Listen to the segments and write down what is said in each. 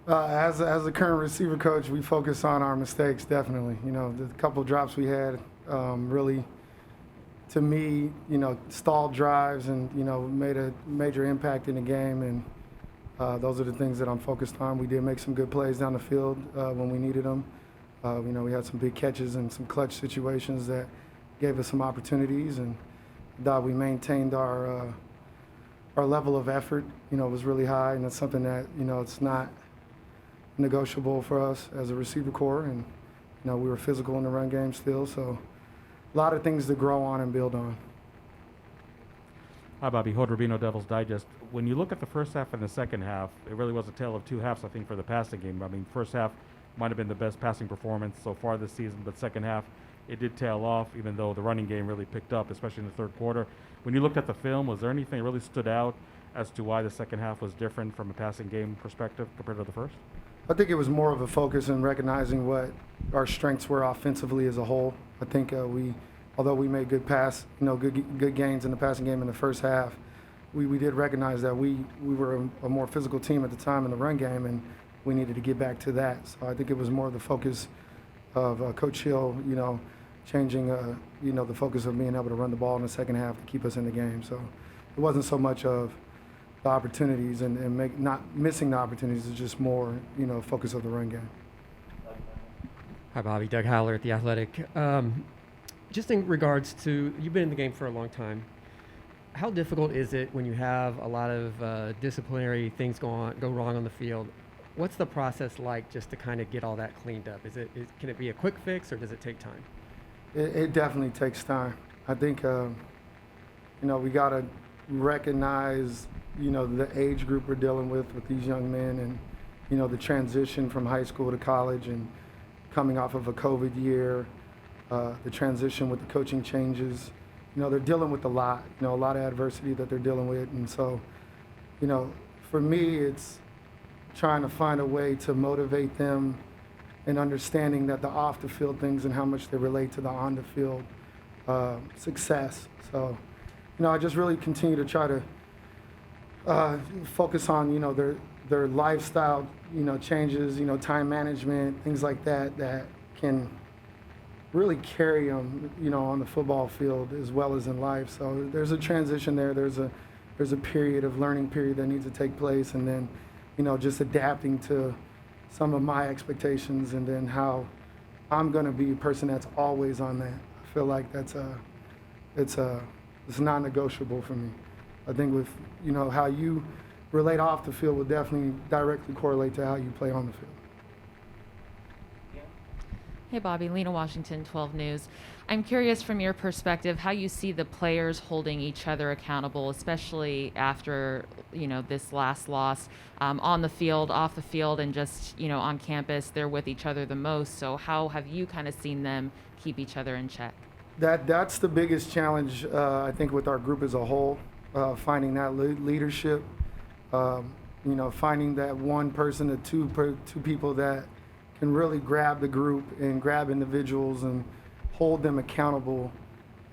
As a current receiver coach, we focus on our mistakes, definitely. The couple drops we had really, to me, stalled drives and, made a major impact in the game. And those are the things that I'm focused on. We did make some good plays down the field when we needed them. We had some big catches and some clutch situations that gave us some opportunities. And that we maintained our level of effort, was really high. And that's something that, it's not negotiable for us as a receiver core, and we were physical in the run game still, so a lot of things to grow on and build on. Hi, Bobby. Hood Rubino, Devil's Digest. When you look at the first half and the second half, it really was a tale of two halves, I think, for the passing game. I mean, first half might have been the best passing performance so far this season, but second half, it did tail off, even though the running game really picked up, especially in the third quarter. When you looked at the film, was there anything that really stood out as to why the second half was different from a passing game perspective compared to the first? I think it was more of a focus in recognizing what our strengths were offensively as a whole. I think although we made good gains in the passing game in the first half, we did recognize that we were a more physical team at the time in the run game, and we needed to get back to that. So I think it was more the focus of Coach Hill, changing, the focus of being able to run the ball in the second half to keep us in the game. So it wasn't so much of the opportunities and not missing the opportunities, is just more, focus of the run game. Hi, Bobby. Doug Howler at The Athletic. Just in regards to, you've been in the game for a long time. How difficult is it when you have a lot of disciplinary things go wrong on the field? What's the process like just to kind of get all that cleaned up? Can it be a quick fix, or does it take time? It definitely takes time. I think, we got to recognize the age group we're dealing with these young men, and the transition from high school to college, and coming off of a COVID year, the transition with the coaching changes. They're dealing with a lot of adversity that they're dealing with. And so, for me, it's trying to find a way to motivate them and understanding that the off the field things and how much they relate to the on the field success. So, I just really continue to try to focus on, their lifestyle, changes, time management, things like that can really carry them, on the football field as well as in life. So there's a transition there. There's a period of learning period that needs to take place, and then, just adapting to some of my expectations, and then how I'm going to be a person that's always on that. I feel like it's non-negotiable for me. I think with, how you relate off the field will definitely directly correlate to how you play on the field. Hey, Bobby. Lena Washington, 12 News. I'm curious from your perspective how you see the players holding each other accountable, especially after, this last loss on the field, off the field, and just, on campus. They're with each other the most. So how have you kind of seen them keep each other in check? That's the biggest challenge, I think, with our group as a whole, finding that leadership, finding that one person to two people that can really grab the group and grab individuals and hold them accountable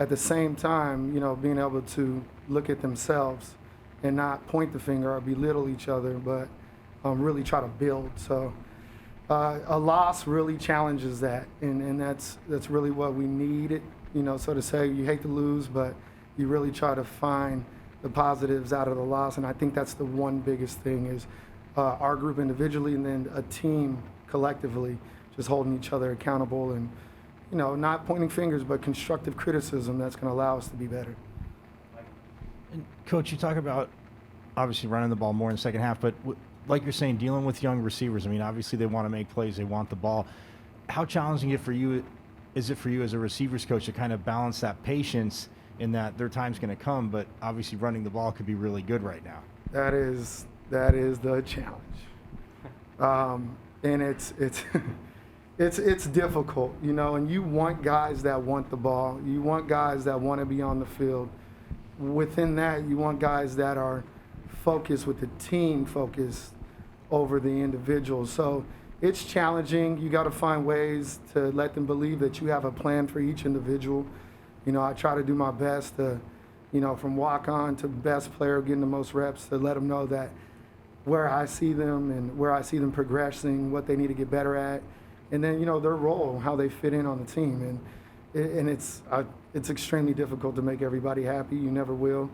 at the same time, being able to look at themselves and not point the finger or belittle each other, but really try to build. So a loss really challenges that, and that's really what we need. So to say, you hate to lose, but you really try to find the positives out of the loss. And I think that's the one biggest thing is our group individually, and then a team collectively, just holding each other accountable and, not pointing fingers, but constructive criticism that's going to allow us to be better. And Coach, you talk about obviously running the ball more in the second half, but like you're saying, dealing with young receivers, I mean, obviously they want to make plays, they want the ball. How challenging is it for you as a receivers coach to kind of balance that patience in that their time's going to come, but obviously running the ball could be really good right now? That is the challenge. And it's difficult, and you want guys that want the ball. You want guys that want to be on the field. Within that, you want guys that are focused with the team focus over the individual. So it's challenging. You got to find ways to let them believe that you have a plan for each individual. I try to do my best to, from walk-on to best player, getting the most reps, to let them know that where I see them and where I see them progressing, what they need to get better at, and then, their role, how they fit in on the team. And it's extremely difficult to make everybody happy. You never will.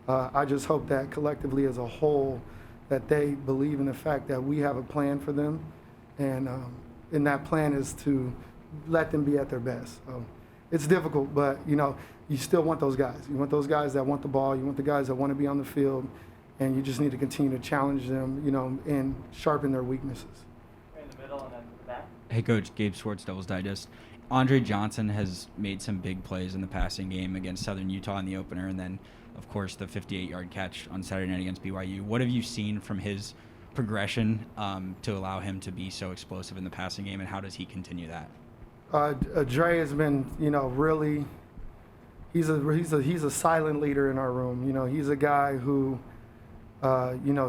I just hope that collectively as a whole, that they believe in the fact that we have a plan for them, and that plan is to let them be at their best. So it's difficult, but you still want those guys. You want those guys that want the ball. You want the guys that want to be on the field, and you just need to continue to challenge them, and sharpen their weaknesses. In the middle and then the back. Hey, Coach, Gabe Schwartz, Devils Digest. Andre Johnson has made some big plays in the passing game against Southern Utah in the opener, and then, of course, the 58-yard catch on Saturday night against BYU. What have you seen from his progression to allow him to be so explosive in the passing game, and how does he continue that? Dre has been, really. He's a silent leader in our room. He's a guy who,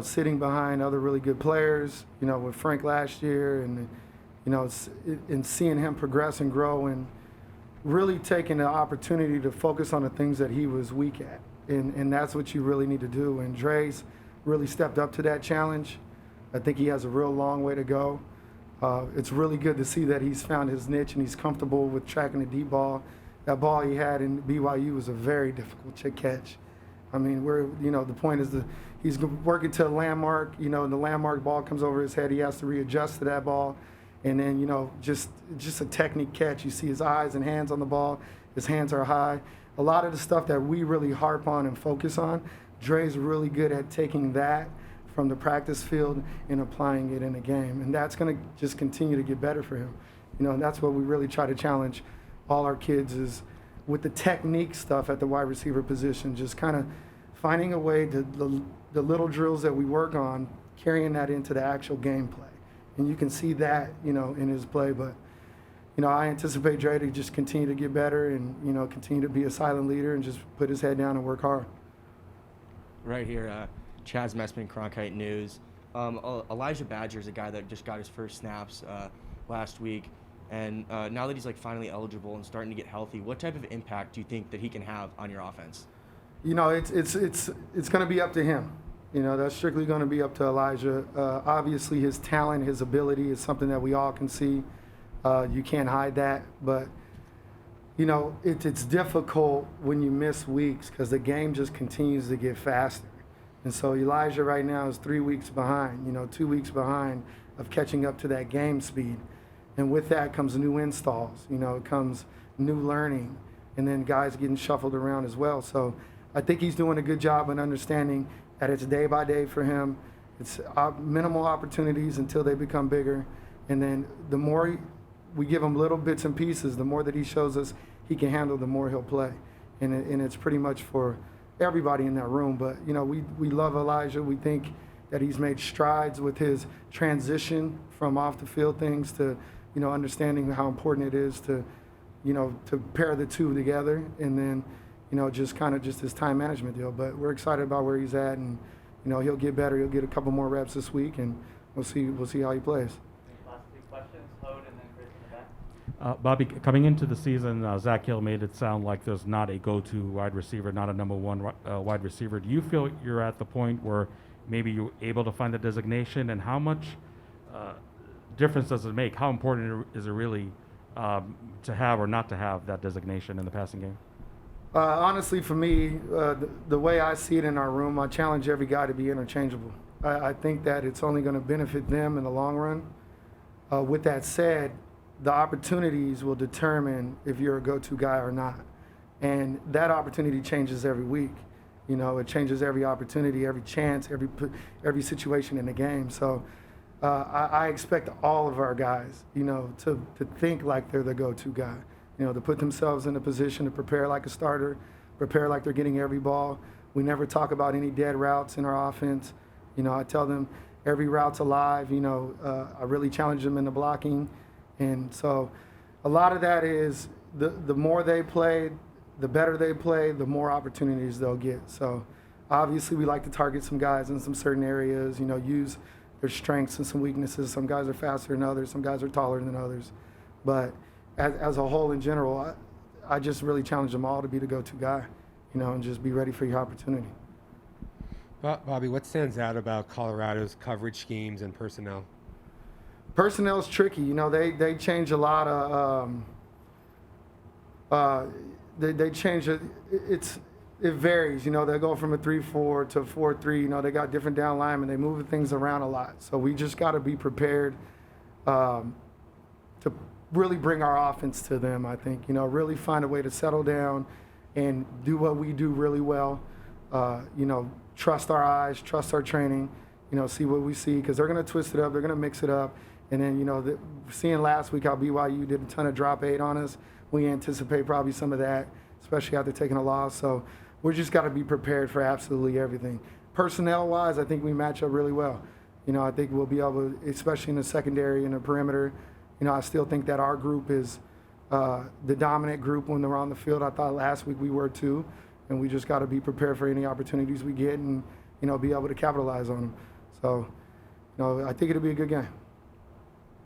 sitting behind other really good players. With Frank last year, and and seeing him progress and grow, and really taking the opportunity to focus on the things that he was weak at, and that's what you really need to do. And Dre's really stepped up to that challenge. I think he has a real long way to go. It's really good to see that he's found his niche and he's comfortable with tracking the deep ball. That ball he had in BYU was a very difficult catch. I mean, the point is that he's working to a landmark, and the landmark ball comes over his head. He has to readjust to that ball. And then, just a technique catch. You see his eyes and hands on the ball. His hands are high. A lot of the stuff that we really harp on and focus on, Dre's really good at taking that from the practice field and applying it in the game. And that's going to just continue to get better for him. And that's what we really try to challenge all our kids is with the technique stuff at the wide receiver position, just kind of finding a way to the little drills that we work on, carrying that into the actual gameplay. And you can see that, in his play. But, I anticipate Dre to just continue to get better and, continue to be a silent leader and just put his head down and work hard. Right here, Chaz Messman, Cronkite News. Elijah Badger is a guy that just got his first snaps last week. And now that he's finally eligible and starting to get healthy, what type of impact do you think that he can have on your offense? It's going to be up to him. That's strictly going to be up to Elijah. Obviously, his talent, his ability is something that we all can see. You can't hide that. But, it's difficult when you miss weeks because the game just continues to get faster. And so Elijah right now is 3 weeks behind, 2 weeks behind of catching up to that game speed. And with that comes new installs, it comes new learning, and then guys getting shuffled around as well. So I think he's doing a good job in understanding that it's day by day for him. It's minimal opportunities until they become bigger. And then the more we give him little bits and pieces, the more that he shows us he can handle, the more he'll play. And it's pretty much for everybody in that room. But, we love Elijah. We think that he's made strides with his transition from off the field things to, understanding how important it is to, to pair the two together. And then, just his time management deal. But we're excited about where he's at, and he'll get better. He'll get a couple more reps this week, and we'll see how he plays. Last two questions, Hode and then Chris in the back. Bobby, coming into the season, Zach Hill made it sound like there's not a go-to wide receiver, not a number one wide receiver. Do you feel you're at the point where maybe you're able to find the designation, and how much difference does it make? How important is it really to have or not to have that designation in the passing game? Honestly, for me, the way I see it in our room, I challenge every guy to be interchangeable. I think that it's only going to benefit them in the long run. With that said, the opportunities will determine if you're a go-to guy or not. And that opportunity changes every week. It changes every opportunity, every chance, every situation in the game. So I expect all of our guys, to think like they're the go-to guy. To put themselves in a position to prepare like a starter, prepare like they're getting every ball. We never talk about any dead routes in our offense. I tell them every route's alive. I really challenge them in the blocking. And so a lot of that is the more they play, the better they play, the more opportunities they'll get. So obviously we like to target some guys in some certain areas, use their strengths and some weaknesses. Some guys are faster than others. Some guys are taller than others. But as a whole in general, I just really challenge them all to be the go-to guy, and just be ready for your opportunity. Bobby, what stands out about Colorado's coverage schemes and personnel? Personnel's tricky. You know, they change a lot of. They change it. It varies. You know, they go from a 3-4 to a 4-3. You know, they got different down linemen. They move things around a lot. So we just got to be prepared to really bring our offense to them. I think, you know, really find a way to settle down and do what we do really well. You know, trust our eyes, trust our training. You know, see what we see, because they're going to twist it up. They're going to mix it up. And then, you know, seeing last week how BYU did a ton of drop 8 on us, we anticipate probably some of that, especially after taking a loss. So we're just got to be prepared for absolutely everything. Personnel-wise, I think we match up really well. You know, I think we'll be able to, especially in the secondary and the perimeter, you know, I still think that our group is the dominant group when they're on the field. I thought last week we were too, and we just got to be prepared for any opportunities we get and, you know, be able to capitalize on them. So, you know, I think it'll be a good game.